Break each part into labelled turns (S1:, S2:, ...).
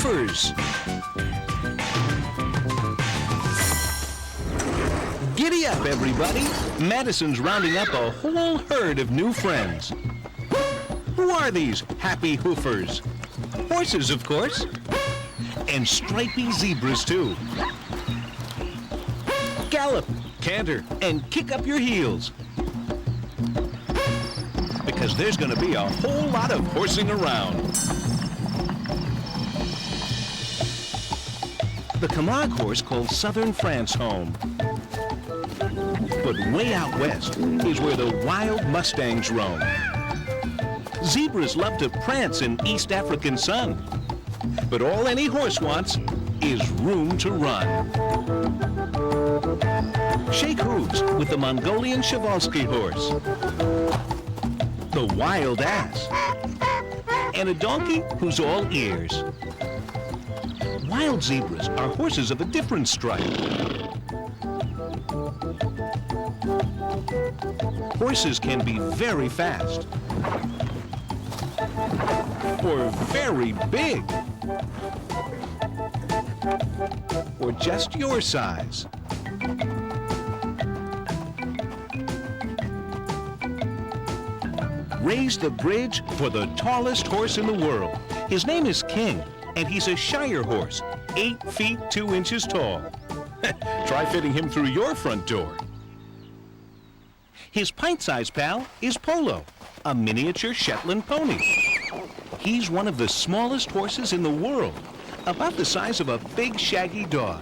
S1: Hoofers. Giddy up, everybody. Madison's rounding up a whole herd of new friends. Who are these happy Hoofers? Horses, of course. And stripy zebras, too. Gallop, canter, and kick up your heels. Because there's going to be a whole lot of horsing around. The Camargue horse calls southern France home. But way out west is where the wild Mustangs roam. Zebras love to prance in East African sun. But all any horse wants is room to run. Shake hooves with the Mongolian Przewalski horse, the wild ass, and a donkey who's all ears. Wild zebras are horses of a different stripe. Horses can be very fast, or very big, or just your size. Raise the bridge for the tallest horse in the world. His name is King, and he's a Shire horse, 8 feet 2 inches tall. Try fitting him through your front door. His pint-sized pal is Polo, a miniature Shetland pony. He's one of the smallest horses in the world, about the size of a big shaggy dog.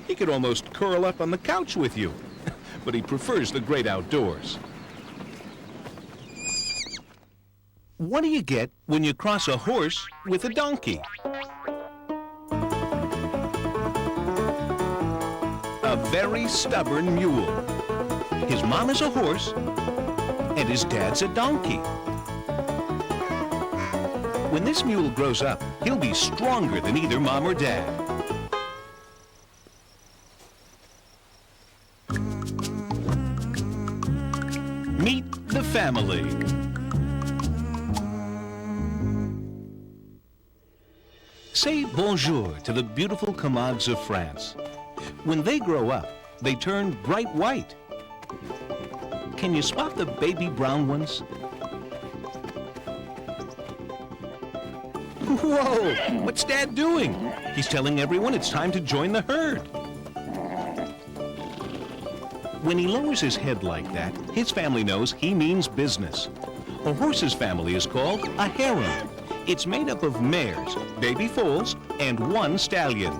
S1: He could almost curl up on the couch with you, but he prefers the great outdoors. What do you get when you cross a horse with a donkey? A very stubborn mule. His mom is a horse, and his dad's a donkey. When this mule grows up, he'll be stronger than either mom or dad. Meet the family. Say bonjour to the beautiful Camargues of France. When they grow up, they turn bright white. Can you spot the baby brown ones? Whoa! What's Dad doing? He's telling everyone it's time to join the herd. When he lowers his head like that, his family knows he means business. A horse's family is called a harem. It's made up of mares, baby foals, and 1 stallion.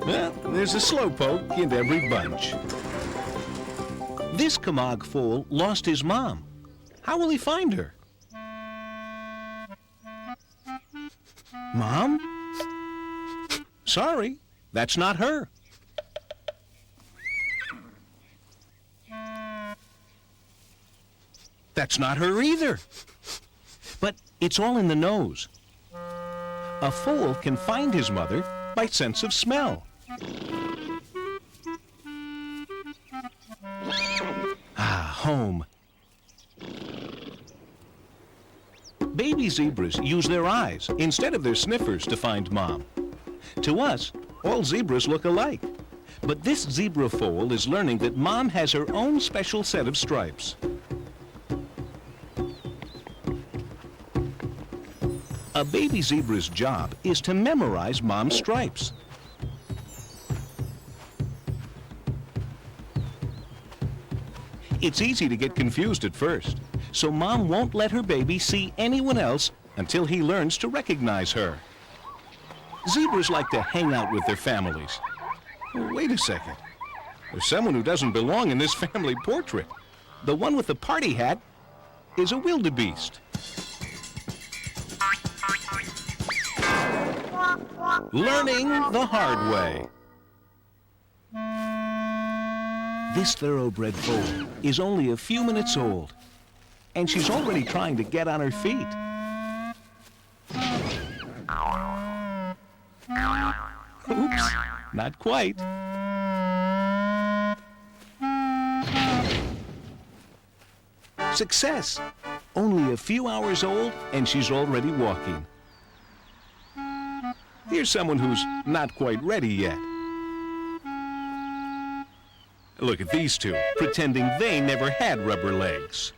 S1: Well, there's a slowpoke in every bunch. This Camargue foal lost his mom. How will he find her? Mom? Sorry, that's not her. That's not her either. But it's all in the nose. A foal can find his mother by sense of smell. Ah, home. Baby zebras use their eyes instead of their sniffers to find mom. To us, all zebras look alike. But this zebra foal is learning that mom has her own special set of stripes. A baby zebra's job is to memorize mom's stripes. It's easy to get confused at first, so mom won't let her baby see anyone else until he learns to recognize her. Zebras like to hang out with their families. Wait a second. There's someone who doesn't belong in this family portrait. The one with the party hat is a wildebeest. Learning the hard way. This thoroughbred foal is only a few minutes old, and she's already trying to get on her feet. Oops, not quite. Success! Only a few hours old, and she's already walking. Here's someone who's not quite ready yet. Look at these two, pretending they never had rubber legs.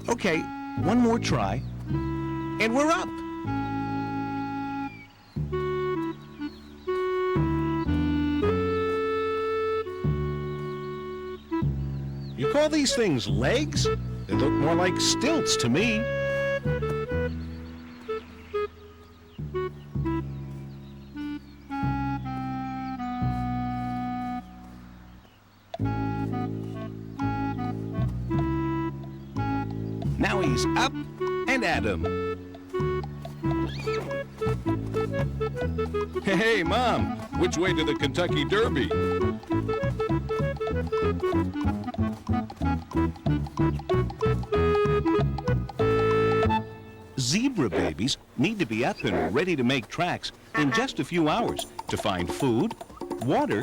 S1: Okay, one more try, and we're up. You call these things legs? They look more like stilts to me. Now he's up and at 'em. Hey, Mom, which way to the Kentucky Derby? Zebra babies need to be up and ready to make tracks in just a few hours to find food, water,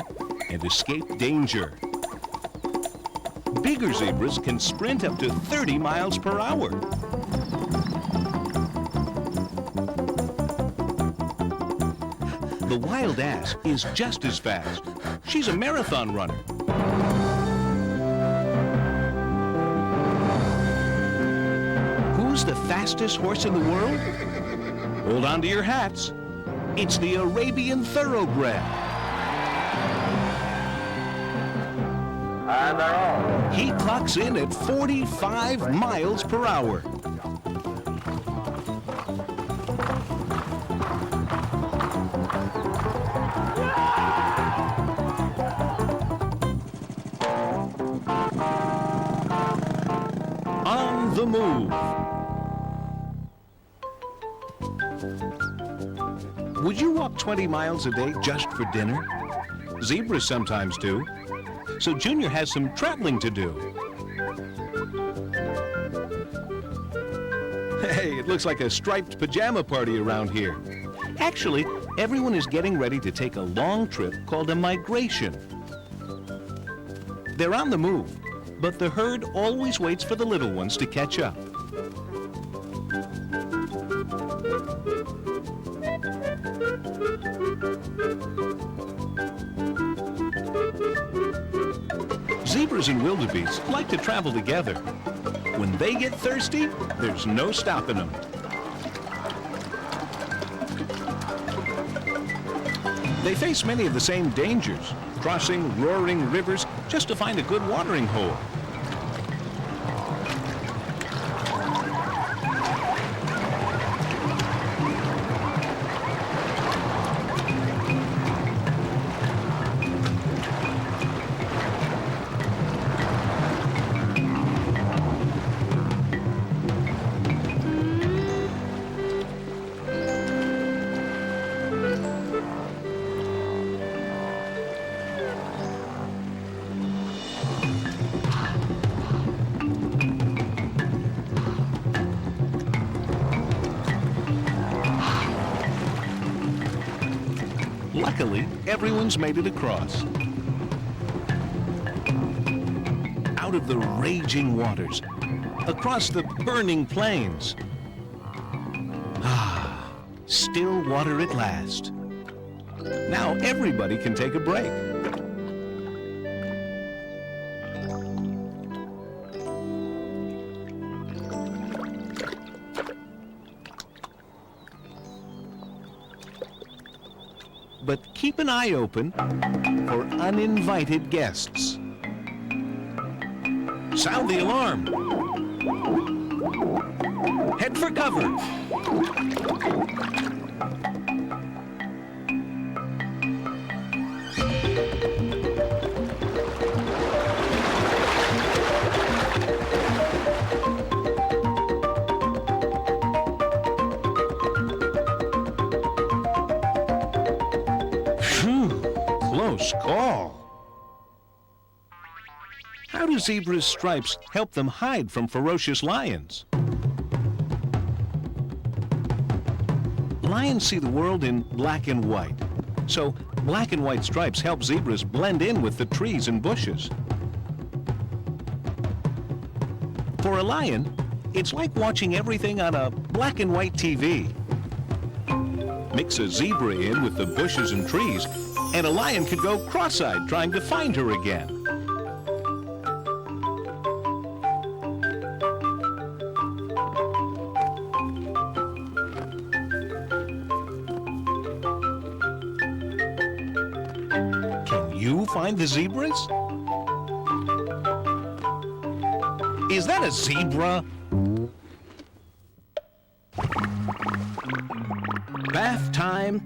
S1: and escape danger. Bigger zebras can sprint up to 30 miles per hour. The wild ass is just as fast. She's a marathon runner. Who's the fastest horse in the world? Hold on to your hats. It's the Arabian Thoroughbred.
S2: And they're off.
S1: He clocks in at 45 miles per hour. On the move. Would you walk 20 miles a day just for dinner? Zebras sometimes do. So Junior has some traveling to do. Hey, it looks like a striped pajama party around here. Actually, everyone is getting ready to take a long trip called a migration. They're on the move, but the herd always waits for the little ones to catch up. Zebras and wildebeests like to travel together. When they get thirsty, there's no stopping them. They face many of the same dangers, crossing roaring rivers just to find a good watering hole. Luckily, everyone's made it across. Out of the raging waters, across the burning plains. Ah, still water at last. Now everybody can take a break. But keep an eye open for uninvited guests. Sound the alarm. Head for cover. Close call. How do zebras' stripes help them hide from ferocious lions? Lions see the world in black and white. So black and white stripes help zebras blend in with the trees and bushes. For a lion, it's like watching everything on a black and white TV. Mix a zebra in with the bushes and trees, and a lion could go cross-eyed trying to find her again. Can you find the zebras? Is that a zebra? Bath time.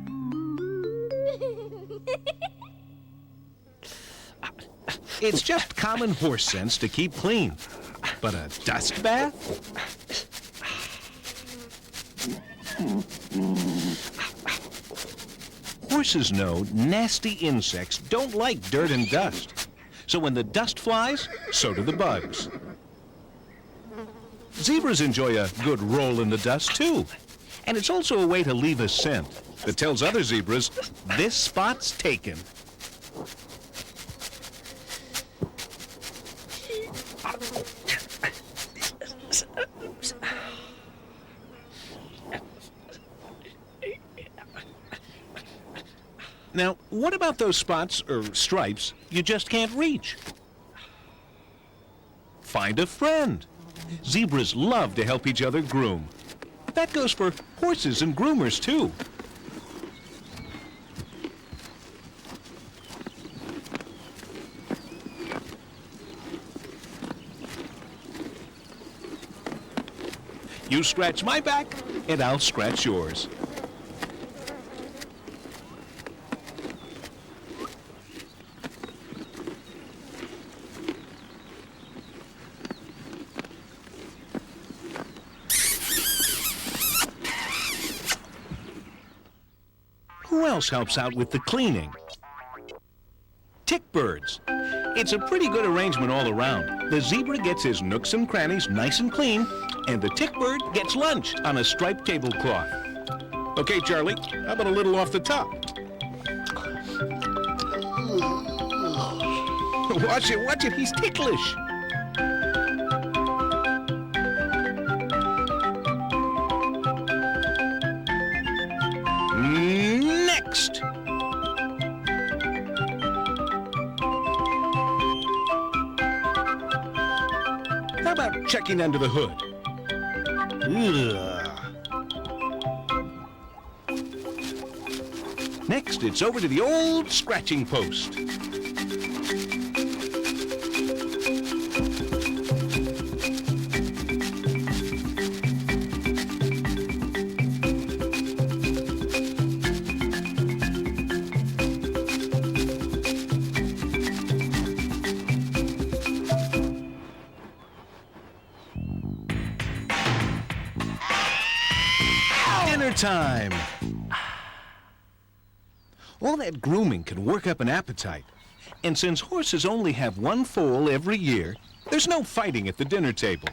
S1: It's just common horse sense to keep clean. But a dust bath? Horses know nasty insects don't like dirt and dust. So when the dust flies, so do the bugs. Zebras enjoy a good roll in the dust, too. And it's also a way to leave a scent that tells other zebras, this spot's taken. Now, what about those spots, or stripes, you just can't reach? Find a friend. Zebras love to help each other groom. That goes for horses and groomers, too. You scratch my back, and I'll scratch yours. Who else helps out with the cleaning? Tick birds. It's a pretty good arrangement all around. The zebra gets his nooks and crannies nice and clean, and the tick bird gets lunch on a striped tablecloth. Okay, Charlie, how about a little off the top? Watch it, he's ticklish. Next! How about checking under the hood? Ugh. Next, it's over to the old scratching post. Dinner time! All that grooming can work up an appetite. And since horses only have one foal every year, there's no fighting at the dinner table.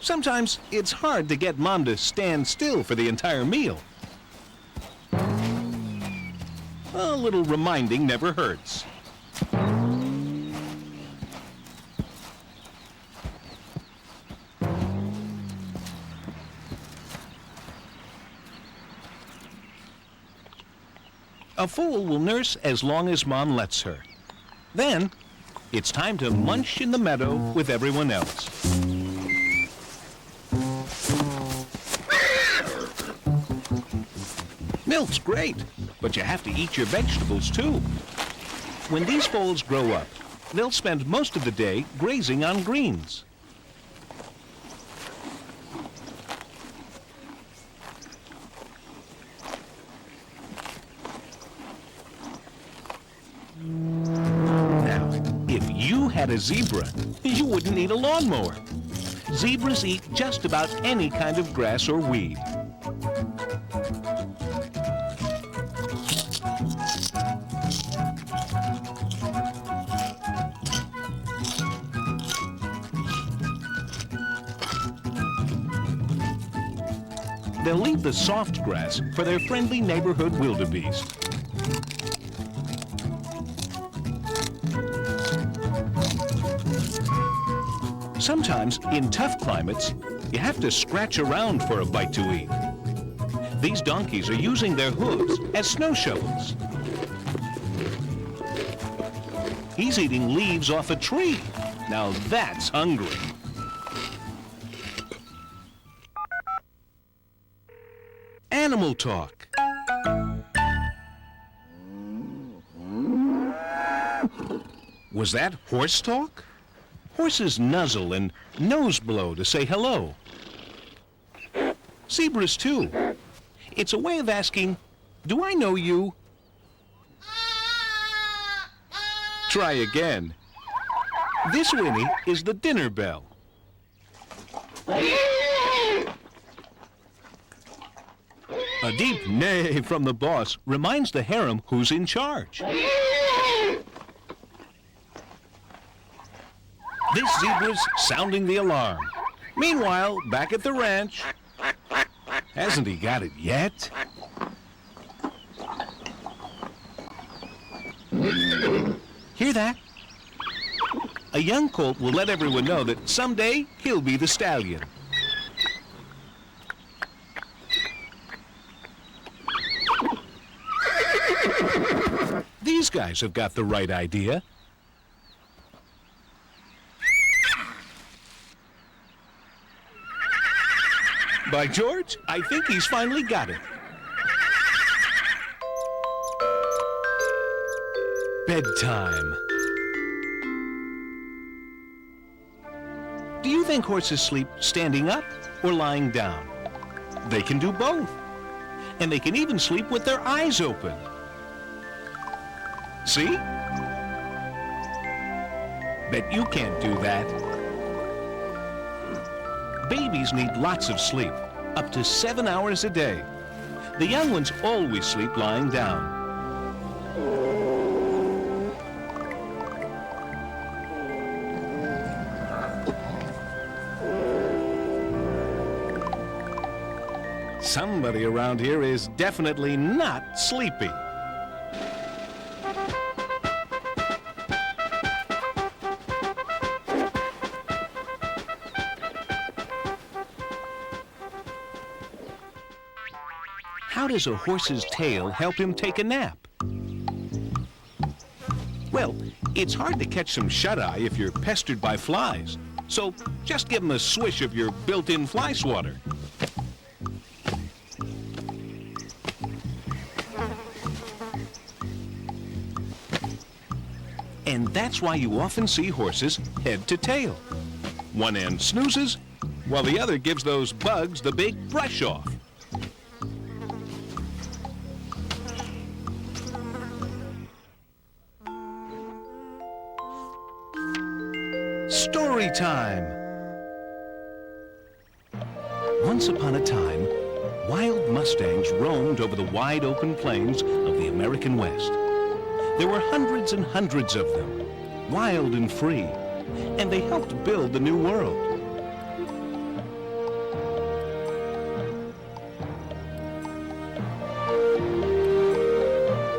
S1: Sometimes it's hard to get Mom to stand still for the entire meal. A little reminding never hurts. A foal will nurse as long as Mom lets her. Then, it's time to munch in the meadow with everyone else. Milk's great, but you have to eat your vegetables too. When these foals grow up, they'll spend most of the day grazing on greens. If you had a zebra, you wouldn't need a lawnmower. Zebras eat just about any kind of grass or weed. They'll leave the soft grass for their friendly neighborhood wildebeest. Sometimes, in tough climates, you have to scratch around for a bite to eat. These donkeys are using their hooves as snow shovels. He's eating leaves off a tree. Now that's hungry. Animal talk. Was that horse talk? Horses nuzzle and nose blow to say hello. Zebras too. It's a way of asking, do I know you? Try again. This whinny is the dinner bell. A deep neigh from the boss reminds the harem who's in charge. This zebra's sounding the alarm. Meanwhile, back at the ranch, hasn't he got it yet? Hear that? A young colt will let everyone know that someday he'll be the stallion. These guys have got the right idea. By George, I think he's finally got it. Bedtime. Do you think horses sleep standing up or lying down? They can do both. And they can even sleep with their eyes open. See? Bet you can't do that. Babies need lots of sleep, up to 7 hours a day. The young ones always sleep lying down. Somebody around here is definitely not sleepy. How does a horse's tail help him take a nap? Well, it's hard to catch some shut-eye if you're pestered by flies. So just give him a swish of your built-in fly swatter. And that's why you often see horses head to tail. One end snoozes, while the other gives those bugs the big brush off. Story time! Once upon a time, wild mustangs roamed over the wide open plains of the American West. There were hundreds and hundreds of them, wild and free, and they helped build the New World.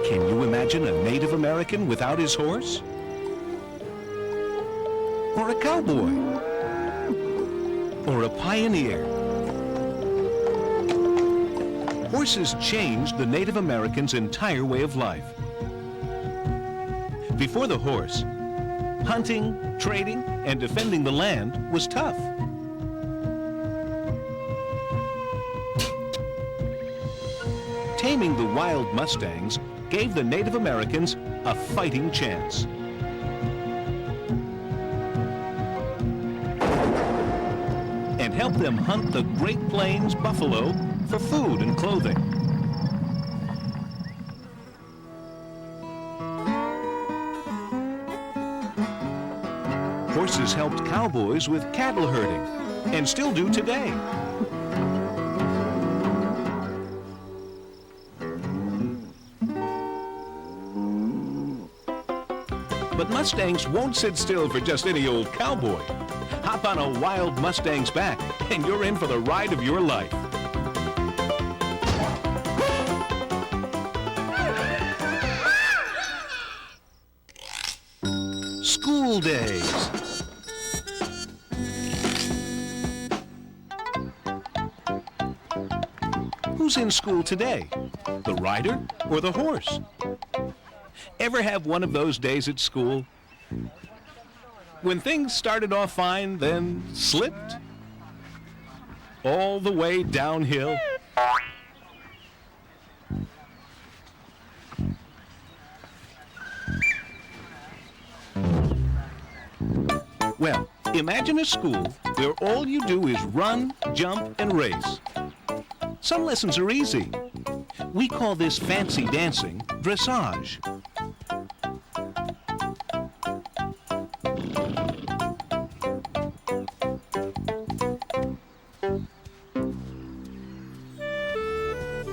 S1: Can you imagine a Native American without his horse? Or a cowboy? Or a pioneer? Horses changed the Native Americans' entire way of life. Before the horse, hunting, trading, and defending the land was tough. Taming the wild mustangs gave the Native Americans a fighting chance. And helped them hunt the Great Plains buffalo for food and clothing. Horses helped cowboys with cattle herding, and still do today. But Mustangs won't sit still for just any old cowboy. Hop on a wild Mustang's back, and you're in for the ride of your life. School days. Who's in school today? The rider or the horse? Ever have one of those days at school when things started off fine, then slipped all the way downhill? Well, imagine a school where all you do is run, jump, and race. Some lessons are easy. We call this fancy dancing dressage.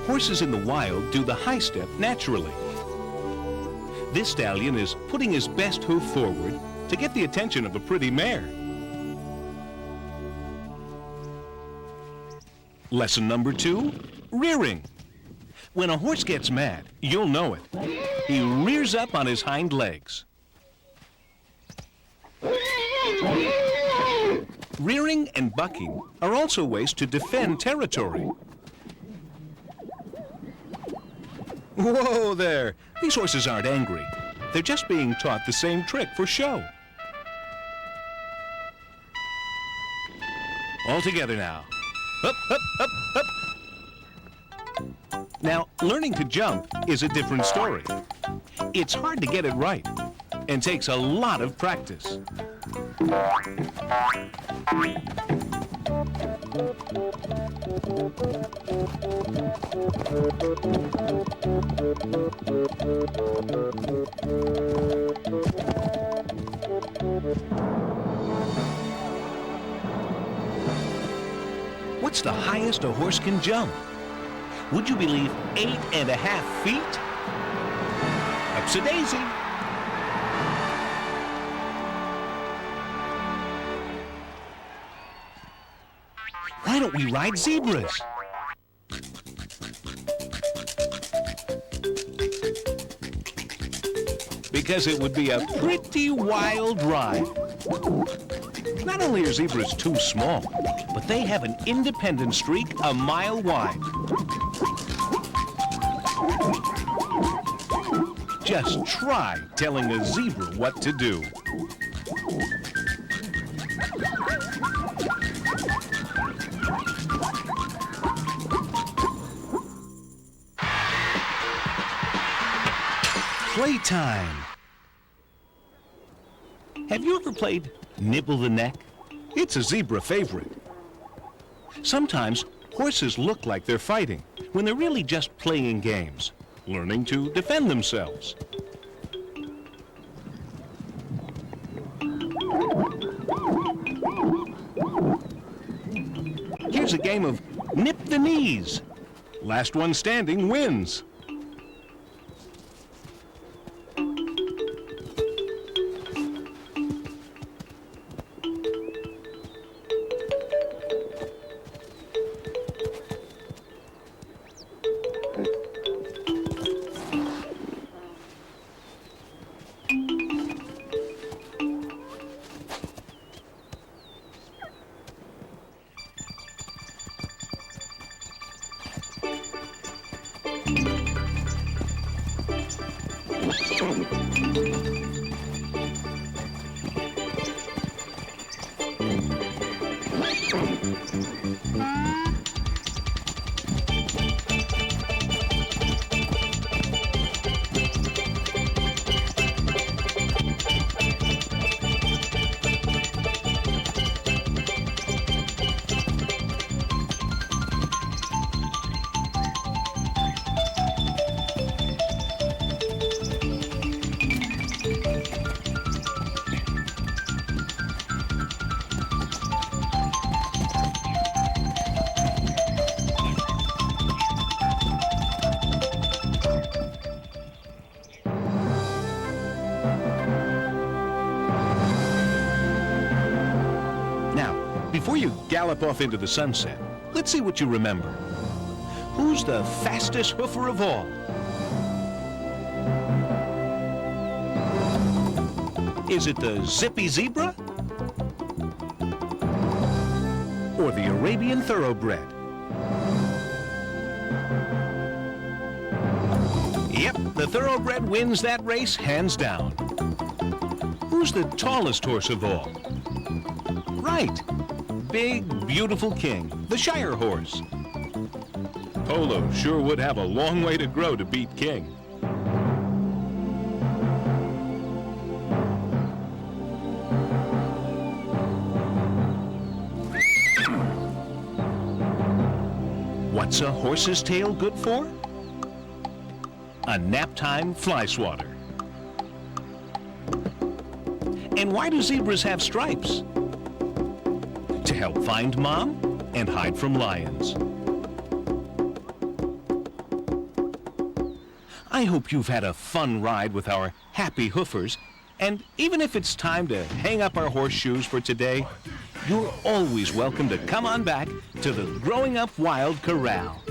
S1: Horses in the wild do the high step naturally. This stallion is putting his best hoof forward to get the attention of a pretty mare. Lesson number 2, rearing. When a horse gets mad, you'll know it. He rears up on his hind legs. Rearing and bucking are also ways to defend territory. Whoa there! These horses aren't angry. They're just being taught the same trick for show. All together now. Up, up, up, up. Now, learning to jump is a different story. It's hard to get it right and takes a lot of practice. What's the highest a horse can jump? Would you believe 8.5 feet? Ups-a-daisy. Why don't we ride zebras? Because it would be a pretty wild ride. Not only are zebras too small, but they have an independent streak a mile wide. Just try telling a zebra what to do. Playtime. Have you ever played Nibble the Neck? It's a zebra favorite. Sometimes horses look like they're fighting when they're really just playing games, learning to defend themselves. Here's a game of nip the knees. Last one standing wins. Before you gallop off into the sunset, let's see what you remember. Who's the fastest hoofer of all? Is it the zippy zebra? Or the Arabian thoroughbred? Yep, the thoroughbred wins that race hands down. Who's the tallest horse of all? Right, Big, Beautiful King, the Shire horse. Polo sure would have a long way to grow to beat King. What's a horse's tail good for? A nap-time fly swatter. And why do zebras have stripes? To help find mom and hide from lions. I hope you've had a fun ride with our happy Hoofers, and even if it's time to hang up our horseshoes for today, you're always welcome to come on back to the Growing Up Wild Corral.